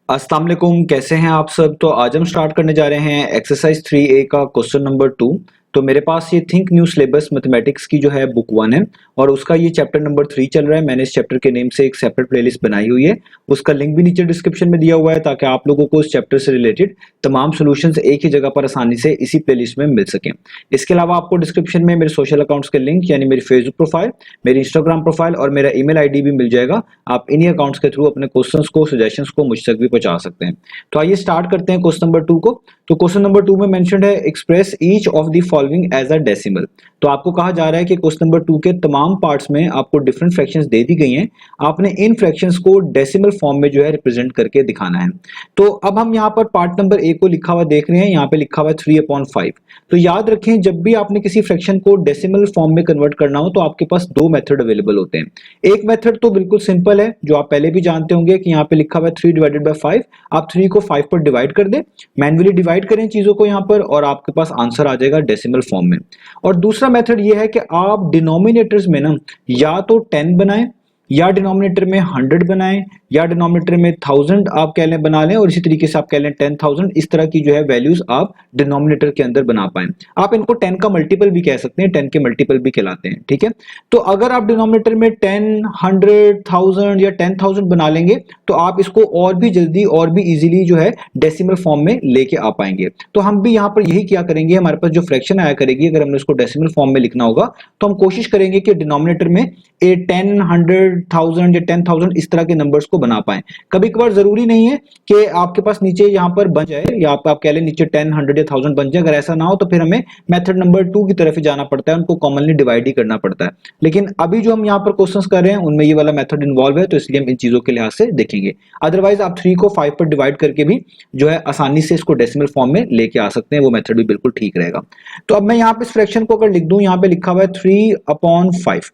अस्सलाम वालेकुम, कैसे हैं आप सब। तो आज हम स्टार्ट करने जा रहे हैं एक्सरसाइज 3A का क्वेश्चन नंबर 2। तो मेरे पास ये थिंक न्यू सिलेबस मैथमेटिक्स की जो है बुक 1 है और उसका ये चैप्टर नंबर 3 चल रहा है। मैंने इस चैप्टर के नेम से एक सेपरेट प्लेलिस्ट बनाई हुई है, उसका लिंक भी नीचे डिस्क्रिप्शन में दिया हुआ है ताकि आप लोगों को इस चैप्टर से रिलेटेड तमाम सॉल्यूशंस एक ही जगह पर आसानी से इसी प्लेलिस्ट में मिल सकें। इसके अलावा आपको डिस्क्रिप्शन में मेरे सोशल अकाउंट्स के लिंक यानी मेरी फेसबुक प्रोफाइल, मेरी इंस्टाग्राम प्रोफाइल और मेरा ईमेल आईडी भी मिल जाएगा। आप इन्हीं अकाउंट्स के थ्रू अपने क्वेश्चंस को, सजेशंस को मुझ तक भी पहुंचा सकते हैं। तो आइए स्टार्ट करते हैं क्वेश्चन नंबर 2 को। तो क्वेश्चन नंबर 2 में मेंशन्ड है express each of the following as a decimal. तो आपको कहा जा रहा है कि क्वेश्चन नंबर 2 के तमाम पार्ट्स में आपको डिफरेंट फ्रैक्शंस दे दी गई हैं, आपने इन फ्रैक्शंस को डेसिमल फॉर्म में जो है रिप्रेजेंट करके दिखाना है। तो अब हम यहाँ पर पार्ट नंबर ए को लिखा हुआ देख रहे हैं, यहाँ पे लिखा हुआ है 3/5। तो याद रखें, जब भी आपने किसी फ्रैक्शन को डेसिमल फॉर्म में कन्वर्ट करना हो तो आपके पास दो मेथड अवेलेबल होते हैं। एक मेथड तो बिल्कुल सिंपल है, जो आप पहले भी जानते होंगे कि यहाँ पे लिखा हुआ है 3/5। आप 3 को 5 पर डिवाइड कर दें, मैन्युअली डिवाइड करें चीजों को यहाँ पर और आपके पास आंसर आ जाएगा डेसिमल फॉर्म में। और दूसरा मेथड ये है कि आप डिनोमिनेटर्स में ना या तो 10 बनाएं या डिनोमिनेटर में 100 बनाएं या डिनोमिनेटर में 1000 आप कह लें बना लें और इसी तरीके से आप कह लें 10,000। इस तरह की जो है वैल्यूज आप डिनोमिनेटर के अंदर बना पाएं। आप इनको 10 का मल्टीपल भी कह सकते हैं, 10 के मल्टीपल भी कहलाते हैं, ठीक है। तो अगर आप डिनोमिनेटर में 10, 100, 1000 या 10,000 बना लेंगे तो आप इसको और भी जल्दी और भी इजीली जो है डेसिमल फॉर्म में लेके आ पाएंगे। तो हम भी यहाँ पर यही क्या करेंगे, हमारे पास जो फ्रैक्शन आया करेगी, अगर हमने उसको डेसिमल फॉर्म में लिखना होगा तो हम कोशिश करेंगे कि डिनोमिनेटर में 10, 100, 1000 या 10,000 इस तरह के नंबर्स को बना पाएं। कभी कभार जरूरी नहीं है कि आपके पास नीचे यहाँ पर बन जाए या आप कह लें नीचे 10, 100 या 1000 बन जाए। अगर ऐसा ना हो तो फिर हमें मेथड नंबर 2 की तरफ ही जाना पड़ता है, उनको कॉमनली डिवाइड ही करना पड़ता है। लेकिन अभी जो हम यहाँ पर क्वेश्चंस कर रहे हैं उनमें ये वाला मेथड इन्वॉल्व है, तो इसलिए हम इन चीजों के लिहाज से देखेंगे। अदरवाइज आप 3 को 5 पर डिवाइड करके भी जो है आसानी से इसको डेसिमल फॉर्म में लेके आ सकते हैं, वो मेथड भी बिल्कुल ठीक रहेगा। तो अब मैं यहाँ पे इस फ्रैक्शन को अगर लिख दूं, यहाँ पे लिखा हुआ है 3/5।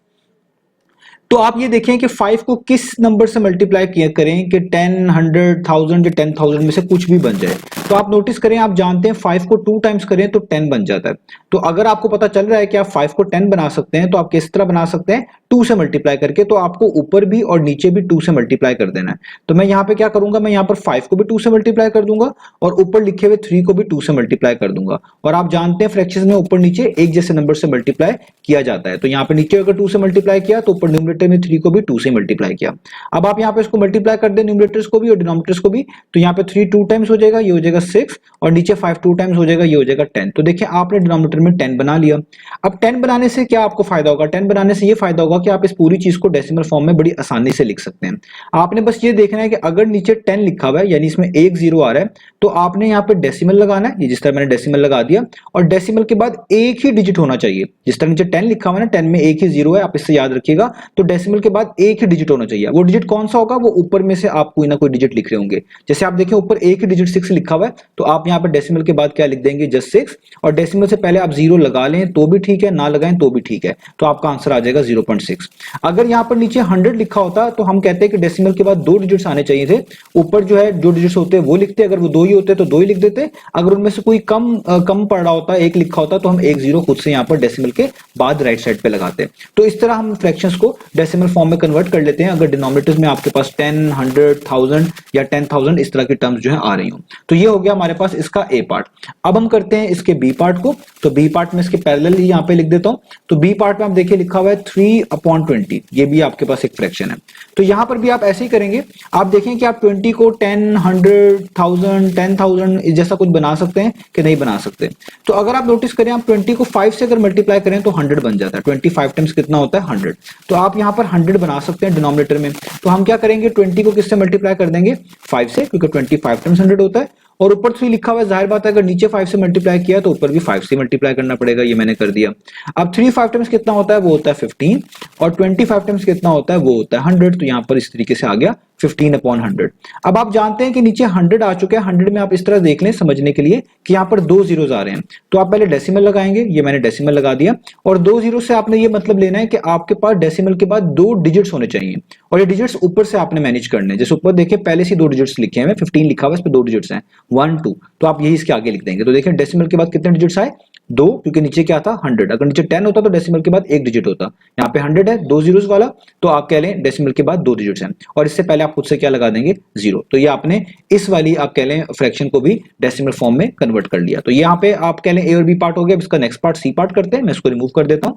तो आप ये देखें कि 5 को किस नंबर से मल्टीप्लाई किया करें कि 10, 100, 1000 या 10,000 में से कुछ भी बन जाए। तो आप नोटिस करें, आप जानते हैं 5 को 2 टाइम्स करें तो 10 बन जाता है। तो अगर आपको पता चल रहा है कि आप 5 को 10 बना सकते हैं तो आप किस तरह बना सकते हैं, 2 से मल्टीप्लाई करके। तो आपको ऊपर भी और नीचे भी 2 से मल्टीप्लाई कर देना है। तो मैं यहाँ पे क्या करूंगा, मैं यहाँ पर 5 को भी 2 से मल्टीप्लाई कर दूंगा और ऊपर लिखे हुए 3 को भी 2 से मल्टीप्लाई कर दूंगा। और आप जानते हैं फ्रैक्शंस में ऊपर नीचे एक जैसे नंबर से मल्टीप्लाई किया जाता है। तो यहाँ पे नीचे अगर 2 से मल्टीप्लाई किया तो ऊपर न्यूमरेटर में 3 को भी 2 से मल्टीप्लाई किया। अब आप यहाँ पे इसको मल्टीप्लाई कर दें न्यूमरेटर्स को भी और डिनोमिनेटर्स को भी। तो यहाँ पे 3 2 टाइम्स हो जाएगा, ये हो जाएगा 6 और नीचे 5 2 टाइम्स हो जाएगा, ये हो जाएगा 10। तो देखिए आपने डिनोमिनेटर में 10 बना लिया। अब 10 बनाने से क्या आपको फायदा होगा, 10 बनाने से ये फायदा होगा कि आप इस पूरी चीज को डेसिमल फॉर्म में बड़ी आसानी से लिख सकते हैं। आपने बस ये देखना है कि अगर नीचे 10 लिखा हुआ है यानी इसमें एक जीरो आ रहा है तो आपने यहाँ पे डेसिमल लगाना है, ये जिस तरह मैंने डेसिमल लगा दिया। और डेसिमल के बाद एक ही डिजिट होना चाहिए, जिस तरह नीचे 10 लिखा हुआ है ना, 10 में एक ही जीरो है, आप इससे याद रखिएगा। तो डेसिमल के बाद एक ही डिजिट होना चाहिए। वो डिजिट कौन सा होगा, वो ऊपर में से आप कोई ना कोई डिजिट लिख रहे होंगे। जैसे आप देखें ऊपर एक ही डिजिट 6 लिखा हुआ है तो आप यहाँ पर डेसिमल के बाद क्या लिख देंगे, जस्ट 6। और डेसिमल से पहले आप जीरो लगा लें तो भी ठीक है, ना लगाएं तो भी ठीक है, तो आपका आंसर आ जाएगा 0.6। अगर यहाँ पर नीचे 100 लिखा होता तो हम कहते हैं कि डेसिमल के बाद 2 डिजिट्स आने चाहिए थे। ऊपर जो है जो डिजिट्स होते हैं वो लिखते, अगर वो 2 ही होते तो 2 ही लिख देते। अगर उनमें से कोई कम पड़ रहा होता, एक लिखा होता, तो हम एक जीरो खुद से यहाँ पर डेसिमल के बाद राइट साइड पे लगाते। तो इस तरह हम फ्रैक्शंस को डेसिमल फॉर्म में कन्वर्ट कर लेते हैं अगर डिनोमिनेटर्स में आपके पास 10, 100, 1000 या 10,000 इस तरह की टर्म्स जो है आ रही हो। तो ये हो गया हमारे पास इसका ए पार्ट। अब हम करते हैं इसके बी पार्ट को। तो बी पार्ट में इसके पैरेलल ही यहाँ पे लिख देता हूं। तो बी पार्ट में आप देखिए लिखा हुआ है 3/20। ये भी आपके पास एक फ्रैक्शन है। तो यहां पर भी आप ऐसे ही करेंगे। आप देखें कि आप 20 को 10, 100, 1000, 10,000 जैसा कुछ बना सकते हैं कि नहीं बना सकते। तो अगर आप नोटिस करें, आप 20 को 5 से अगर मल्टीप्लाई करें तो 100 बन जाता है। 25 टाइम्स कितना होता है, 100। तो आप यहां पर 100 बना सकते हैं डिनोमिनेटर में। तो हम क्या करेंगे, 20 को किससे मल्टीप्लाई कर देंगे, 5 से, क्योंकि 25 टाइम्स 100 होता है। और ऊपर 3 लिखा हुआ है, जाहिर बात है अगर नीचे 5 से मल्टीप्लाई किया तो ऊपर भी 5 से मल्टीप्लाई करना पड़ेगा, ये मैंने कर दिया। अब 3 5 टाइम्स कितना होता है, वो होता है 15। और 25 टाइम्स कितना होता है, वो होता है 100। तो यहाँ पर इस तरीके से आ गया 15/100। अब आप जानते हैं कि नीचे 100 आ चुका है। 100 में आप इस तरह देख लें समझने के लिए कि यहाँ पर 2 जीरोस आ रहे हैं। तो आप पहले डेसिमल लगाएंगे, ये मैंने डेसिमल लगा दिया। और 2 जीरो से आपने ये मतलब लेना है कि आपके पास डेसिमल के बाद 2 डिजिट्स होने चाहिए और ये डिजिट्स ऊपर से आपने मैनेज करने हैं। जैसे ऊपर देखिए पहले से 2 डिजिट्स लिखे हैं, 15 लिखा हुआ है, इस पे 2 डिजिट्स हैं, 1 2। तो आप यही इसके आगे लिख देंगे। तो देखिए डेसिमल के बाद कितने डिजिट्स आए, 2, क्योंकि नीचे क्या था 100, अगर नीचे 10 होता तो डेसिमल के बाद एक डिजिट होता, यहाँ पे 100 है 2 जीरोस वाला, तो आप कह लें डेसिमल के बाद 2 डिजिट्स हैं, और इससे पहले आप खुद से क्या लगा देंगे 0। तो ये आपने इस वाली आप कह लें फ्रैक्शन को भी डेसिमल फॉर्म में कन्वर्ट कर लिया। तो यहाँ पे आप कह लें ए और बी पार्ट हो गया। अब इसका नेक्स्ट पार्ट सी पार्ट करते हैं, मैं इसको रिमूव कर देता हूं।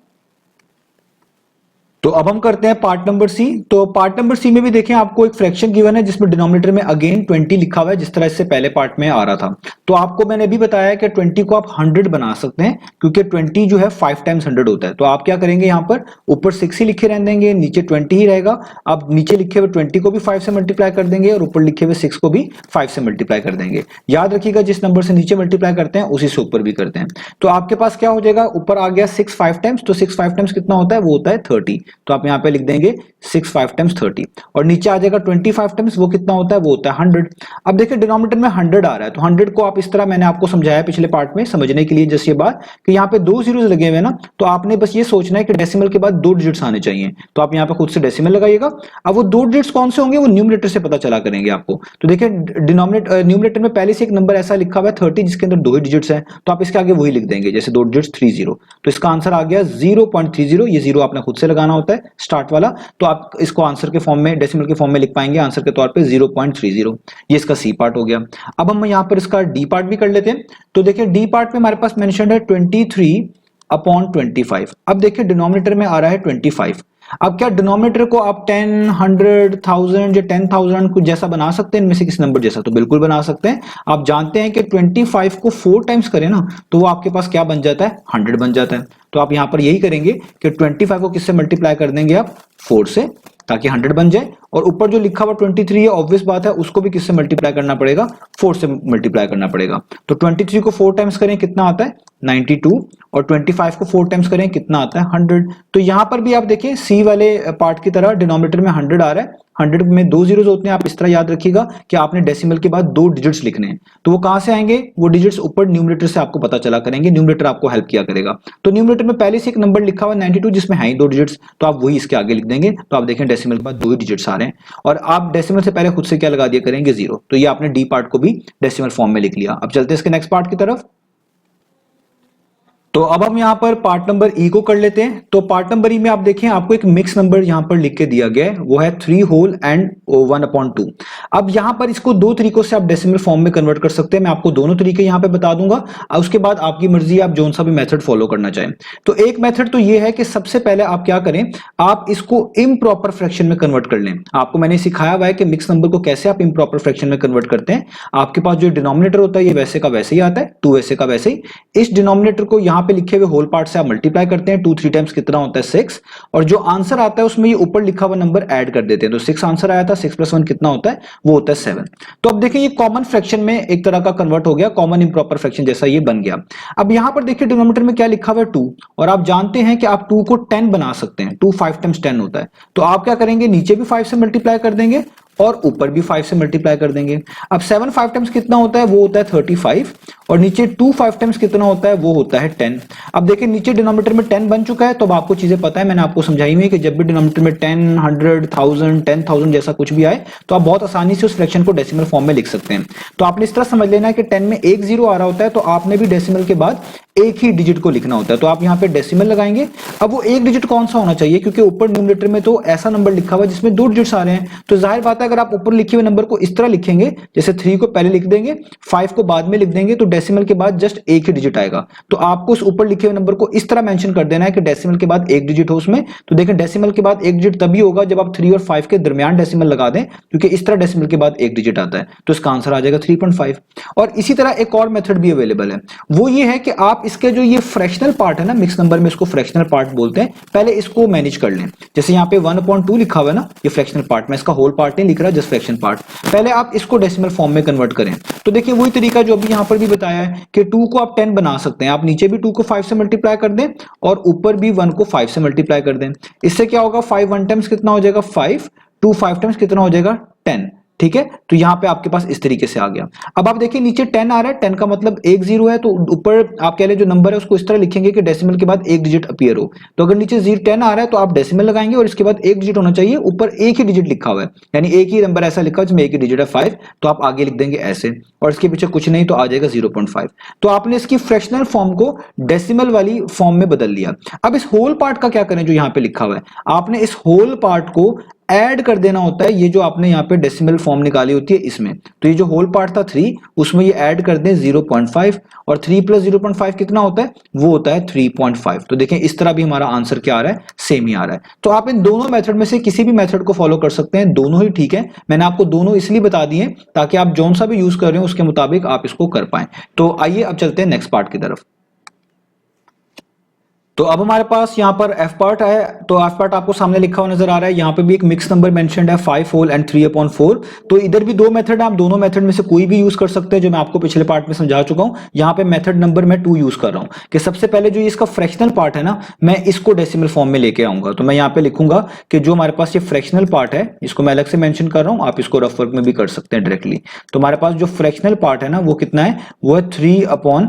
तो अब हम करते हैं पार्ट नंबर सी। तो पार्ट नंबर सी में भी देखें आपको एक फ्रैक्शन गिवन है जिसमें डिनोमिनेटर में अगेन 20 लिखा हुआ है, जिस तरह इससे पहले पार्ट में आ रहा था। तो आपको मैंने अभी बताया कि 20 को आप 100 बना सकते हैं, क्योंकि 20 जो है 5 टाइम्स 100 होता है। तो आप क्या करेंगे, यहाँ पर ऊपर 6 ही लिखे रहने देंगे, नीचे 20 ही रहेगा। आप नीचे लिखे हुए 20 को भी 5 से मल्टीप्लाई कर देंगे और ऊपर लिखे हुए 6 को भी 5 से मल्टीप्लाई कर देंगे। याद रखिएगा जिस नंबर से नीचे मल्टीप्लाई करते हैं उसी से ऊपर भी करते हैं। तो आपके पास क्या हो जाएगा, ऊपर आ गया 6 5 टाइम्स, तो 6 5 टाइम्स कितना होता है, वो होता है 30। तो आप यहाँ पे लिख देंगे 6 5 टाइम्स 30, और नीचे आ जाएगा 25 टाइम्स, वो कितना होता है, वो होता है 100। अब देखिए डिनोमिनेटर में 100 आ रहा है, तो 100 को आप इस तरह, मैंने आपको समझाया पिछले पार्ट में समझने के लिए जैसे ये बात कि यहाँ पे 2 जीरोस लगे हुए हैं ना, तो आपने बस ये सोचना है कि डेसिमल के बाद 2 डिजिट्स आने चाहिए। तो आप यहाँ पे खुद से डेसिमल लगाइएगा। अब वो 2 डिजिट्स कौन से होंगे, वो न्यूमरेटर से पता चला करेंगे आपको। तो देखिए न्यूमरेटर में पहले से एक नंबर ऐसा लिखा हुआ है 30 जिसके अंदर 2 ही डिजिट्स है, तो आप इसके आगे वही लिख देंगे, जैसे 2 डिजिट्स 30। तो इसका आंसर आ गया 0.30। ये 0 आपने खुद से लगाना होता है स्टार्ट वाला, तो आप इसको आंसर के फॉर्म में, डेसिमल के फॉर्म में लिख पाएंगे आंसर के तौर पे 0.30। ये इसका सी पार्ट हो गया। अब हम यहाँ पर इसका डी पार्ट भी कर लेते हैं। तो देखिए डी पार्ट में हमारे पास मेंशन्ड है 23/25। अब देखिए डिनोमिनेटर में आ रहा है 25। अब क्या डिनोमिनेटर को आप 10, 100, 1000 या 10,000 कुछ जैसा बना सकते हैं, इनमें से किसी नंबर जैसा, तो बिल्कुल बना सकते हैं। आप जानते हैं कि 25 को 4 टाइम्स करें ना, तो वो आपके पास क्या बन जाता है, 100 बन जाता है। तो आप यहां पर यही करेंगे कि 25 को किससे मल्टीप्लाई कर देंगे आप, 4 से, ताकि 100 बन जाए। और ऊपर जो लिखा हुआ 23 है, ऑब्वियस बात है, उसको भी किससे मल्टीप्लाई करना पड़ेगा, 4 से मल्टीप्लाई करना पड़ेगा। तो 23 को 4 टाइम्स करें कितना आता है, 92, और 25 को 4 टाइम्स करें कितना आता है, 100। तो यहां पर भी आप देखिए सी वाले पार्ट की तरह डिनोमिनेटर में 100 आ रहा है, 100 में 2 जीरोस होते हैं। आप इस तरह याद रखिएगा कि आपने डेसिमल के बाद 2 डिजिट्स लिखने हैं। तो वो कहां से आएंगे, वो डिजिट्स ऊपर न्यूमरेटर से आपको पता चला करेंगे, न्यूमरेटर आपको हेल्प किया करेगा। तो न्यूमरेटर में पहले से एक नंबर लिखा हुआ 92 जिसमें है ही 2 डिजिट्स, तो आप वही इसके आगे लिख देंगे। तो आप देखें डेसिमल के बाद 2 ही डिजिट्स आ रहे हैं, और आप डेसिमल से पहले खुद से क्या लगा दिया करेंगे, 0। तो ये आपने डी पार्ट को भी डेसिमल फॉर्म में लिख लिया। अब चलते हैं इसके नेक्स्ट पार्ट की तरफ। तो अब हम यहां पर पार्ट नंबर ई को कर लेते हैं। तो पार्ट नंबर ई में आप देखें आपको एक मिक्स नंबर यहां पर लिख के दिया गया है, वो है 3 होल एंड 1/2। अब यहां पर इसको दो तरीकों से आप डेसिमल फॉर्म में कन्वर्ट कर सकते हैं। मैं आपको दोनों तरीके यहां पे बता दूंगा, और उसके बाद आपकी मर्जी आप जोन सा भी मेथड फॉलो करना चाहें। तो एक मेथड तो ये है कि सबसे पहले आप क्या करें, आप इसको इम्प्रॉपर फ्रैक्शन में कन्वर्ट कर लें। आपको मैंने सिखाया हुआ है कि मिक्स नंबर को कैसे आप इम्प्रॉपर फ्रैक्शन में कन्वर्ट करते हैं। आपके पास जो डिनोमिनेटर होता है ये वैसे का वैसे ही आता है, 2 वैसे का वैसे ही। इस डिनोमिनेटर को यहां पे लिखे हुए होल पार्ट से आप मल्टीप्लाई करते हैं, 2 3 टाइम्स कितना होता है 6, और जो आंसर आता है उसमें ये ऊपर लिखा हुआ नंबर ऐड कर देते हैं। तो 6 आंसर आया था, 6 + 1 कितना होता है, वो होता है 7। तो अब देखिए ये कॉमन फ्रैक्शन में एक तरह का कन्वर्ट हो गया, कॉमन इंप्रॉपर फ्रैक्शन जैसा ये बन गया। अब यहां पर देखिए डिनोमिनेटर में क्या लिखा हुआ है 2, और आप जानते हैं कि आप 2 को 10 बना सकते हैं, 2 5 टाइम्स 10 होता है। तो आप क्या करेंगे, नीचे भी 5 से मल्टीप्लाई कर देंगे और ऊपर भी 5 से मल्टीप्लाई कर देंगे। अब 7 5 टाइम्स कितना होता है, वो होता है 35, और नीचे 2 5 टाइम्स कितना होता है, वो होता है 10। अब देखिए नीचे डिनोमिनेटर में 10 बन चुका है, तो अब आपको चीजें पता है, मैंने आपको समझाई हुई है कि जब भी डिनोमिनेटर में 10, 100, 1000, 10,000 जैसा कुछ भी आए, तो आप बहुत आसानी से उस फ्रैक्शन को डेसिमल फॉर्म में लिख सकते हैं। तो आपने इस तरह समझ लेना है कि 10 में एक 0 आ रहा होता है, तो आपने भी डेसिमल के बाद एक ही डिजिट को लिखना होता है। तो आप यहाँ पे डेसिमल लगाएंगे। अब वो एक डिजिट कौन सा होना चाहिए, क्योंकि ऊपर न्यूमरेटर में तो ऐसा नंबर लिखा हुआ है जिसमें 2 डिजिट्स आ रहे हैं। तो जाहिर बात है अगर आप ऊपर लिखे हुए नंबर को इस तरह लिखेंगे, जैसे 3 को पहले लिख देंगे, 5 को बाद में लिख देंगे, तो डेसिमल के बाद जस्ट एक ही डिजिट आएगा। तो आपको उस ऊपर लिखे हुए नंबर को इस तरह मेंशन कर देना है कि डेसिमल के बाद एक डिजिट हो उसमें। तो देखें डेसिमल के बाद एक डिजिट तभी होगा जब आप 3 और 5 के दरमियान डेसिमल लगा दें, क्योंकि इस तरह डेसिमल के बाद एक डिजिट आता है। तो इसका आंसर आ जाएगा 3.5। और इसी तरह एक और मेथड भी अवेलेबल है, वो ये है कि आप इसके जो ये फ्रैक्शनल पार्ट है ना, मिक्स नंबर में इसको फ्रैक्शनल पार्ट बोलते हैं, पहले इसको मैनेज कर लें। जैसे यहाँ पे 1/2 लिखा हुआ है ना, ये फ्रैक्शनल पार्ट, मैं इसका होल पार्ट नहीं लिख रहा, जस्ट फ्रैक्शन पार्ट। पहले आप इसको डेसिमल फॉर्म में कन्वर्ट करें। तो देखिए वही तरीका जो अभी यहाँ पर भी बताया है कि 2 को आप 10 बना सकते हैं। आप नीचे भी 2 को 5 से मल्टीप्लाई कर दें और ऊपर भी 1 को 5 से मल्टीप्लाई कर दें। इससे क्या होगा, 5 1 टाइम्स कितना हो जाएगा 5, 2 5 टाइम्स कितना हो जाएगा 10। ठीक है, तो यहाँ पे आपके पास इस तरीके से आ गया। अब आप देखिए नीचे 10 आ रहा है, 10 का मतलब एक जीरो है, तो ऊपर आप कह रहे जो नंबर है उसको इस तरह लिखेंगे कि डेसिमल के बाद एक डिजिट अपीयर हो। तो अगर नीचे 10 आ रहा है तो आप डेसिमल लगाएंगे और इसके बाद एक डिजिट होना चाहिए, ऊपर एक ही डिजिट लिखा हुआ है, यानी एक ही नंबर ऐसा लिखा है जिसमें एक ही डिजिट है 5, तो आप आगे लिख देंगे ऐसे, और इसके पीछे कुछ नहीं तो आ जाएगा 0.5। तो आपने इसकी फ्रैक्शनल फॉर्म को डेसिमल वाली फॉर्म में बदल लिया। अब इस होल पार्ट का क्या करें जो यहाँ पे लिखा हुआ है, आपने इस होल पार्ट को ऐड कर देना होता है, ये जो आपने यहाँ पे डेसिमल फॉर्म निकाली होती है इसमें, तो ये जो होल पार्ट था 3 उसमें ये ऐड कर दें 0.5, और 3 प्लस 0.5 कितना होता है, वो होता है 3.5। तो देखें इस तरह भी हमारा आंसर क्या आ रहा है, सेम ही आ रहा है। तो आप इन दोनों मेथड में से किसी भी मेथड को फॉलो कर सकते हैं, दोनों ही ठीक है। मैंने आपको दोनों इसलिए बता दिए ताकि आप जौन सा भी यूज कर रहे हो उसके मुताबिक आप इसको कर पाए। तो आइए अब चलते हैं नेक्स्ट पार्ट की तरफ। तो अब हमारे पास यहाँ पर एफ पार्ट है, तो एफ पार्ट आपको सामने लिखा हुआ नजर आ रहा है, यहाँ पे भी एक मिक्स नंबर मेंशन्ड है 5 होल एंड 3/4। तो इधर भी दो मेथड है, आप दोनों मेथड में से कोई भी यूज कर सकते हैं, जो मैं आपको पिछले पार्ट में समझा चुका हूँ। यहाँ पे मेथड नंबर मैं 2 यूज कर रहा हूँ कि सबसे पहले जो इसका फ्रैक्शनल पार्ट है ना, मैं इसको डेसिमल फॉर्म में लेके आऊंगा। तो मैं यहाँ पे लिखूंगा कि जो हमारे पास ये फ्रैक्शनल पार्ट है इसको मैं अलग से मेंशन कर रहा हूँ, आप इसको रफ वर्क में भी कर सकते हैं डायरेक्टली। तो हमारे पास जो फ्रैक्शनल पार्ट है ना वो कितना है, वो है 3/4।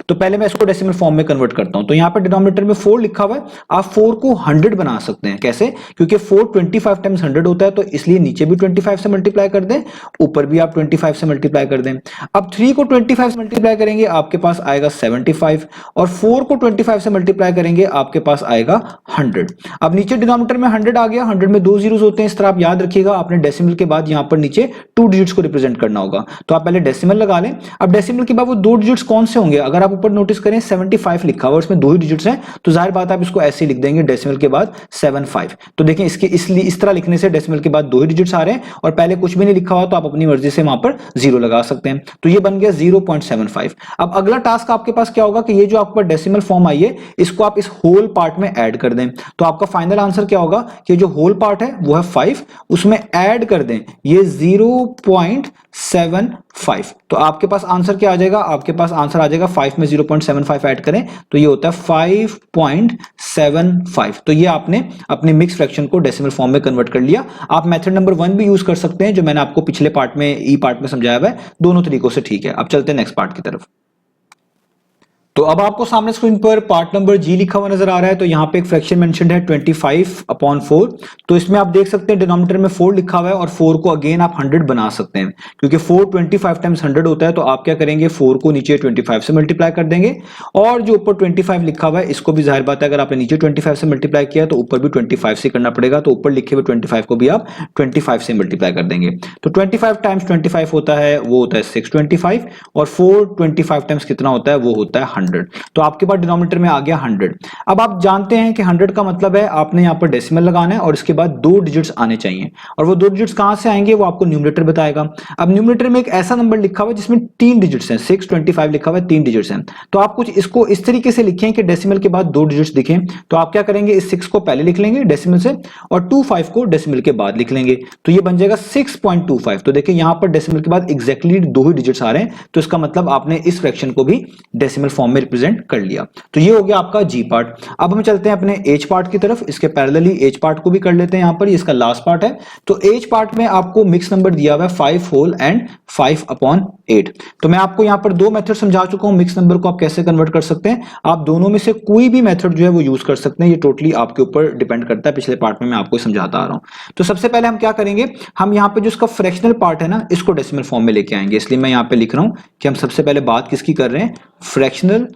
तो पहले मैं इसको डेसिमल फॉर्म में कन्वर्ट करता हूं। तो यहां पे डिनोमिनेटर में 4 लिखा हुआ है, आप 4 को 100 बना सकते हैं। कैसे, क्योंकि 4 25 टाइम्स 100 होता है, तो इसलिए नीचे भी 25 से मल्टीप्लाई कर दें, ऊपर भी आप 25 से मल्टीप्लाई कर दें। अब 3 को 25 से मल्टीप्लाई करेंगे आपके पास आएगा 75, और 4 को 25 से मल्टीप्लाई करेंगे आपके पास आएगा 100। अब नीचे डिनोमिनेटर में 100 आ गया, 100 में 2 जीरोस होते हैं, इस तरह आप याद रखिएगा। आपने डेसिमल के बाद यहां पर नीचे 2 डिजिट्स को रिप्रेजेंट करना होगा, तो आप पहले डेसिमल लगा लें। अब डेसिमल के बाद वो 2 डिजिट्स कौन से होंगे, अगर आप ऊपर नोटिस करें 75 लिखा हुआ, इसमें 2 ही डिजिट्स हैं, तो जाहिर बात है आप इसको ऐसे लिख देंगे डेसिमल के बाद 75। तो देखें इसके इसलिए इस तरह लिखने से डेसिमल के बाद 2 ही डिजिट्स आ रहे हैं और पहले कुछ भी नहीं लिखा हुआ, तो आप अपनी मर्जी से वहां पर 0 लगा सकते हैं। तो ये बन गया 0.75। अब अगला टास्क आपके पास क्या होगा कि ये जो आपके पास डेसिमल फॉर्म आई है इसको आप इस होल पार्ट में ऐड कर दें। तो आपका फाइनल आंसर क्या होगा कि जो होल पार्ट है वो है 5, उसमें ऐड कर दें ये 0.75। तो आपके पास आंसर क्या आ जाएगा, आपके पास आंसर आ जाएगा 5 में 0.75 ऐड करें तो ये होता है 5.75। तो ये आपने अपने मिक्स फ्रैक्शन को डेसिमल फॉर्म में कन्वर्ट कर लिया। आप मेथड नंबर 1 भी यूज कर सकते हैं, जो मैंने आपको पिछले पार्ट में ई पार्ट में समझाया हुआ है, दोनों तरीकों से ठीक है। अब चलते हैं नेक्स्ट पार्ट की तरफ। तो अब आपको सामने स्क्रीन पर पार्ट नंबर जी लिखा हुआ नजर आ रहा है। तो यहाँ पे एक फ्रैक्शन मेंशन्ड है 25/4। तो इसमें आप देख सकते हैं डिनोमिनेटर में 4 लिखा हुआ है और 4 को अगेन आप 100 बना सकते हैं, क्योंकि 4 25 टाइम्स 100 होता है। तो आप क्या करेंगे, 4 को नीचे 25 से मल्टीप्लाई कर देंगे, और जो ऊपर 25 लिखा हुआ है इसको भी जाहिर बात है अगर आपने नीचे 25 से मल्टीप्लाई किया तो ऊपर भी 25 से करना पड़ेगा। तो ऊपर लिखे हुए 25 को भी आप 25 से मल्टीप्लाई कर देंगे। तो 25 टाइम्स 25 होता है, वो होता है 625, और 4 25 टाइम्स कितना होता है, वो होता है 100। तो आपके पास डिनोमिनेटर में आ गया 100। अब आप जानते हैं कि 100 का मतलब है आपने यहां पर डेसिमल लगाना है और इसके बाद 2 डिजिट्स आने चाहिए, और वो 2 डिजिट्स कहां से आएंगे वो आपको न्यूमरेटर बताएगा। अब न्यूमरेटर में एक ऐसा नंबर लिखा हुआ है जिसमें 3 डिजिट्स हैं, 625 लिखा हुआ है, 3 डिजिट्स हैं। तो आप कुछ इसको इस तरीके से लिखें कि डेसिमल के बाद 2 डिजिट्स दिखें। तो आप क्या करेंगे, इस 6 को पहले लिख लेंगे डेसिमल से, और 25 को डेसिमल के बाद लिख लेंगे, तो ये बन जाएगा 6.25। तो देखिए यहां पर डेसिमल के बाद एग्जैक्टली 2 ही डिजिट्स आ रहे हैं, तो इसका मतलब आपने इस फ्रैक्शन को भी डेसिमल फॉर्म में रिप्रेजेंट कर लिया। तो ये हो गया आपका जी पार्ट। अब हम चलते हैं अपने एच पार्ट की तरफ, इसके पैरेलली एच पार्ट को भी कर लेते हैं। यहां पर इसका लास्ट पार्ट है। तो एच पार्ट में आपको मिक्स नंबर दिया हुआ है 5 होल एंड 5/8। तो मैं आपको यहां पर 2 मेथड समझा चुका हूं मिक्स नंबर को आप कैसे कन्वर्ट कर सकते हैं। आप दोनों में से कोई भी मेथड जो है वो यूज कर सकते हैं, ये टोटली आपके ऊपर डिपेंड करता है। पिछले पार्ट में मैं आपको समझाता आ रहा हूं। तो सबसे पहले हम क्या करेंगे, हम यहां पे जो इसका फ्रैक्शनल पार्ट है ना इसको डेसिमल फॉर्म में लेके आएंगे। इसलिए मैं यहां पे लिख रहा हूं कि हम सबसे पहले बात किसकी कर रहे हैं, फ्रैक्शनल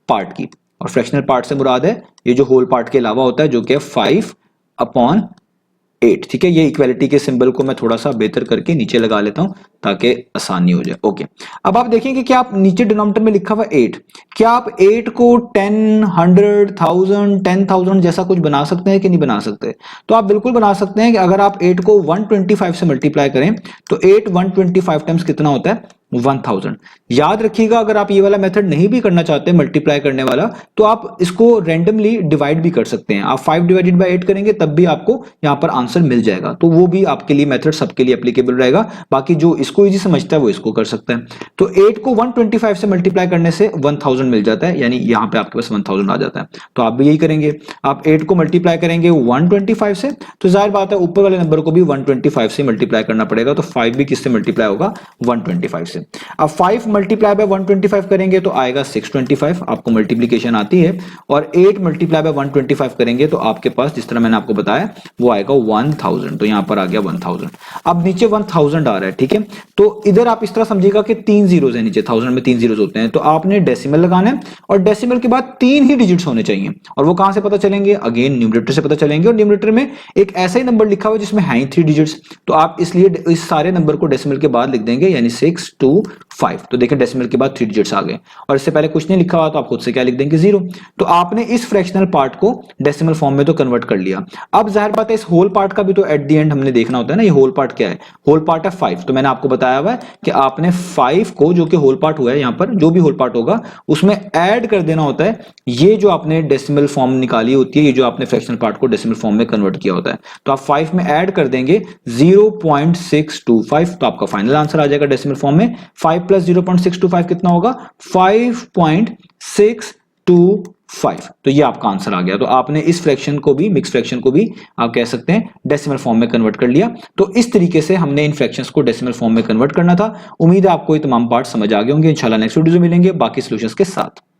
पार्ट की। और फ्रैक्शनल पार्ट से मुराद है ये जो होल पार्ट के अलावा होता है, जो कि 5/8। ठीक है, ये इक्वालिटी के सिंबल को मैं थोड़ा सा बेहतर करके नीचे लगा लेता हूं ताकि आसानी हो जाए। ओके, अब आप देखेंगे कि आप नीचे डिनोमिनेटर में लिखा हुआ 8, क्या आप 8 को 10, 100, 1000, 10,000 जैसा कुछ बना सकते हैं कि नहीं बना सकते? तो आप बिल्कुल बना सकते हैं कि अगर आप 8 को 125 से मल्टीप्लाई करें तो 8 125 टाइम्स कितना होता है, 1000। याद रखिएगा अगर आप ये वाला मेथड नहीं भी करना चाहते मल्टीप्लाई करने वाला, तो आप इसको रैंडमली डिवाइड भी कर सकते हैं। आप 5 डिवाइडेड बाय 8 करेंगे तब भी आपको यहाँ पर आंसर मिल जाएगा। तो वो भी आपके लिए मेथड सबके लिए एप्लीकेबल रहेगा। बाकी जो इसको इजी समझता है वो इसको कर सकता है। तो 8 को 125 से मल्टीप्लाई करने से 1000 मिल जाता है, यानी यहाँ पे आपके पास 1000 आ जाता है। तो आप भी यही करेंगे, आप 8 को मल्टीप्लाई करेंगे 125 से, तो जाहिर बात है ऊपर वाले नंबर को भी 125 से मल्टीप्लाई करना पड़ेगा। तो 5 भी किससे मल्टीप्लाई होगा? 125 से। अब 5 मल्टीप्लाई बाय 125 करेंगे तो आएगा 625, आपको मल्टीप्लीकेशन आती है। और 8 मल्टीप्लाई बाय 125 करेंगे तो आपके पास जिस तरह मैंने आपको बताया वो आएगा 1000। तो यहां पर आ गया 1000। अब नीचे 1000 आ रहा है, ठीक है। तो इधर आप इस तरह समझिएगा कि 3 जीरोस है नीचे, 1000 में 3 जीरोस होते हैं। तो आपने डेसिमल लगाना है और डेसिमल के बाद 3 ही डिजिट्स होने चाहिए। और वो कहां से पता चलेंगे? अगेन न्यूमरेटर से पता चलेंगे। और न्यूमरेटर में एक ऐसा ही नंबर लिखा हुआ है जिसमें है ही 3 डिजिट्स, तो आप इसलिए इस सारे नंबर को डेसिमल के बाद लिख देंगे, यानी 625। तो देखिए डेसिमल के बाद 3 डिजिट्स आ गए। और इससे पहले कुछ नहीं लिखा हुआ तो आप खुद से क्या लिख देंगे? 0। तो आपने इस फ्रैक्शनल पार्ट को डेसिमल फॉर्म में तो कन्वर्ट कर लिया। अब जाहिर बात है इस होल पार्ट का भी तो एट द एंड हमने देखना होता है ना। ये होल पार्ट क्या है? होल पार्ट है 5। तो मैंने आपको बताया हुआ है कि आपने 5 को, जो कि होल पार्ट हुआ है, यहां पर जो भी होल पार्ट होगा उसमें ऐड कर देना होता है ये जो आपने डेसिमल फॉर्म निकाली होती है, ये जो आपने फ्रैक्शनल पार्ट को डेसिमल फॉर्म में कन्वर्ट किया होता है। तो आप 5 में ऐड कर देंगे 0.625, तो आपका फाइनल आंसर आ जाएगा डेसिमल फॉर्म में। 5 प्लस 0.625 कितना होगा? 5.625। तो ये आपका आंसर आ गया। तो आपने इस फ्रैक्शन को भी, मिक्स फ्रैक्शन को भी आप कह सकते हैं डेसिमल फॉर्म में कन्वर्ट कर लिया। तो इस तरीके से हमने इन फ्रैक्शंस को डेसिमल फॉर्म में कन्वर्ट करना था। उम्मीद है आपको ये तमाम पार्ट समझ आ गए होंगे। इंशाल्लाह नेक्स्ट वीडियो में मिलेंगे बाकी सॉल्यूशंस के साथ।